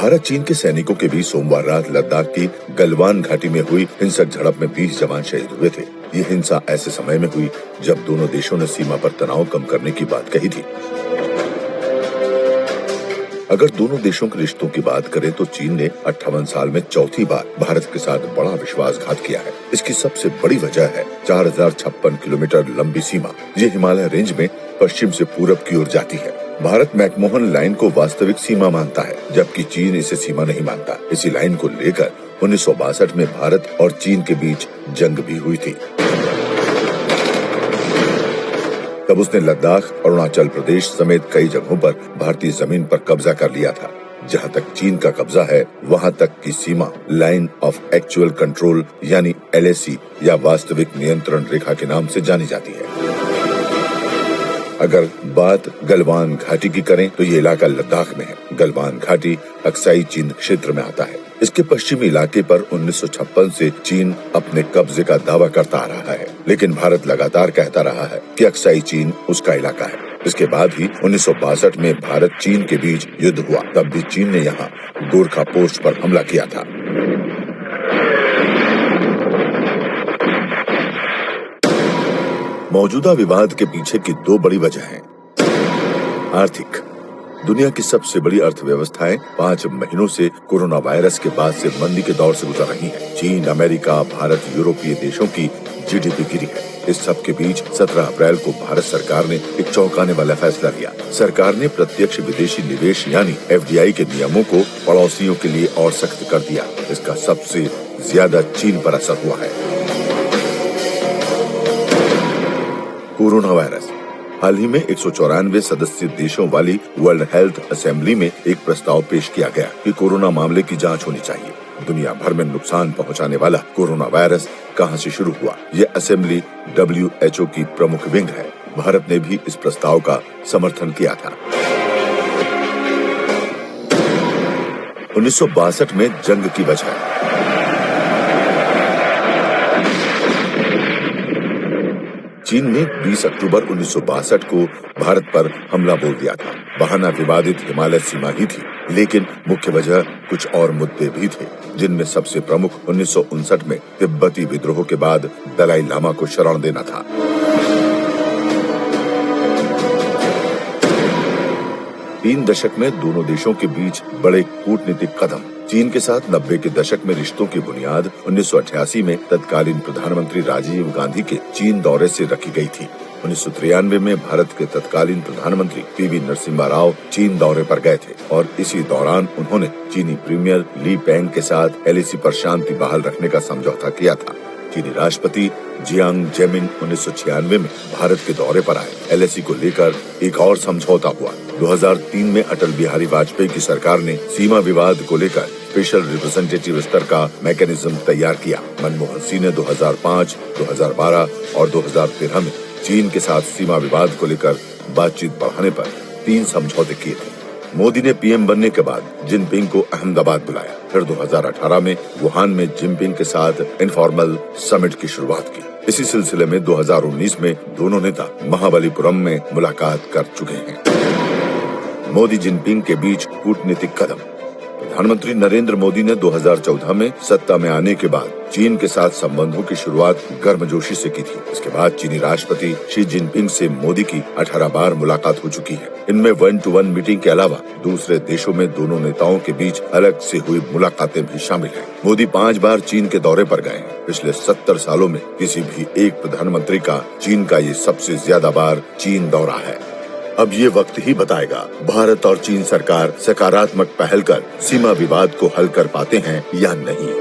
भारत चीन के सैनिकों के बीच सोमवार रात लद्दाख की गलवान घाटी में हुई हिंसक झड़प में 20 जवान शहीद हुए थे। ये हिंसा ऐसे समय में हुई जब दोनों देशों ने सीमा पर तनाव कम करने की बात कही थी। अगर दोनों देशों के रिश्तों की बात करें तो चीन ने 58 साल में चौथी बार भारत के साथ बड़ा विश्वासघात किया है। इसकी सबसे बड़ी वजह है 4056 किलोमीटर लंबी सीमा। ये हिमालय रेंज में पश्चिम से पूरब की ओर जाती है। भारत मैकमोहन लाइन को वास्तविक सीमा मानता है, जबकि चीन इसे सीमा नहीं मानता। इसी लाइन को लेकर 1962 में भारत और चीन के बीच जंग भी हुई थी। तब उसने लद्दाख, अरुणाचल प्रदेश समेत कई जगहों पर भारतीय जमीन पर कब्जा कर लिया था। जहां तक चीन का कब्जा है, वहां तक की सीमा लाइन ऑफ एक्चुअल कंट्रोल यानी LAC या वास्तविक नियंत्रण रेखा के नाम से जानी जाती है। अगर बात गलवान घाटी की करें तो ये इलाका लद्दाख में है। गलवान घाटी अक्साई चीन क्षेत्र में आता है। इसके पश्चिमी इलाके पर 1956 से चीन अपने कब्जे का दावा करता आ रहा है, लेकिन भारत लगातार कहता रहा है कि अक्साई चीन उसका इलाका है। इसके बाद ही 1962 में भारत चीन के बीच युद्ध हुआ। तब भी चीन ने यहाँ गोरखा पोस्ट पर हमला किया था। मौजूदा विवाद के पीछे की दो बड़ी वजह हैं। आर्थिक, दुनिया की सबसे बड़ी अर्थव्यवस्थाएं 5 महीनों से कोरोना वायरस के बाद से मंदी के दौर से गुजर रही हैं। चीन, अमेरिका, भारत, यूरोपीय देशों की GDP गिरी है। इस सब के बीच 17 अप्रैल को भारत सरकार ने एक चौंकाने वाला फैसला लिया। सरकार ने प्रत्यक्ष विदेशी निवेश यानी FDI के नियमों को पड़ोसियों के लिए और सख्त कर दिया। इसका सबसे ज्यादा चीन पर असर हुआ है। कोरोना वायरस, हाल ही में 194 सदस्य देशों वाली वर्ल्ड हेल्थ असेंबली में एक प्रस्ताव पेश किया गया कि कोरोना मामले की जांच होनी चाहिए। दुनिया भर में नुकसान पहुंचाने वाला कोरोना वायरस कहां से शुरू हुआ, ये असेंबली WHO की प्रमुख विंग है। भारत ने भी इस प्रस्ताव का समर्थन किया था। 1962 में जंग की वजह, चीन ने 20 अक्टूबर 1962 को भारत पर हमला बोल दिया था। बहाना विवादित हिमालय सीमा ही थी, लेकिन मुख्य वजह कुछ और मुद्दे भी थे, जिनमें सबसे प्रमुख 1959 में तिब्बती विद्रोह के बाद दलाई लामा को शरण देना था। तीन दशक में दोनों देशों के बीच बड़े कूटनीतिक कदम। चीन के साथ 90 के दशक में रिश्तों की बुनियाद 1988 में तत्कालीन प्रधानमंत्री राजीव गांधी के चीन दौरे से रखी गई थी। 1993 में भारत के तत्कालीन प्रधानमंत्री PV नरसिम्हा राव चीन दौरे पर गए थे और इसी दौरान उन्होंने चीनी प्रीमियर ली पेंग के साथ LAC पर शांति बहाल रखने का समझौता किया था। चीनी राष्ट्रपति जियांग जेमिन 1996 में भारत के दौरे पर आए। LAC को लेकर एक और समझौता हुआ। 2003 में अटल बिहारी वाजपेयी की सरकार ने सीमा विवाद को लेकर स्पेशल रिप्रेजेंटेटिव स्तर का मैकेनिज्म तैयार किया। मनमोहन सिंह ने 2005, 2012 और 2013 में चीन के साथ सीमा विवाद को लेकर बातचीत बढ़ाने पर 3 समझौते किए थे। मोदी ने PM बनने के बाद जिनपिंग को अहमदाबाद बुलाया। फिर 2018 में वुहान में जिनपिंग के साथ इनफॉर्मल समिट की शुरुआत की। इसी सिलसिले में 2019 में दोनों नेता महाबलीपुरम में मुलाकात कर चुके हैं। मोदी जिनपिंग के बीच कूटनीतिक कदम। प्रधानमंत्री नरेंद्र मोदी ने 2014 में सत्ता में आने के बाद चीन के साथ संबंधों की शुरुआत गर्मजोशी से की थी। इसके बाद चीनी राष्ट्रपति शी जिनपिंग से मोदी की 18 बार मुलाकात हो चुकी है। इनमें 1-to-1 मीटिंग के अलावा दूसरे देशों में दोनों नेताओं के बीच अलग से हुई मुलाकातें भी शामिल हैं। मोदी 5 बार चीन के दौरे पर गए हैं। पिछले 70 सालों में किसी भी एक प्रधानमंत्री का चीन का ये सबसे ज्यादा बार चीन दौरा है। अब ये वक्त ही बताएगा, भारत और चीन सरकार सकारात्मक पहल कर सीमा विवाद को हल कर पाते हैं या नहीं।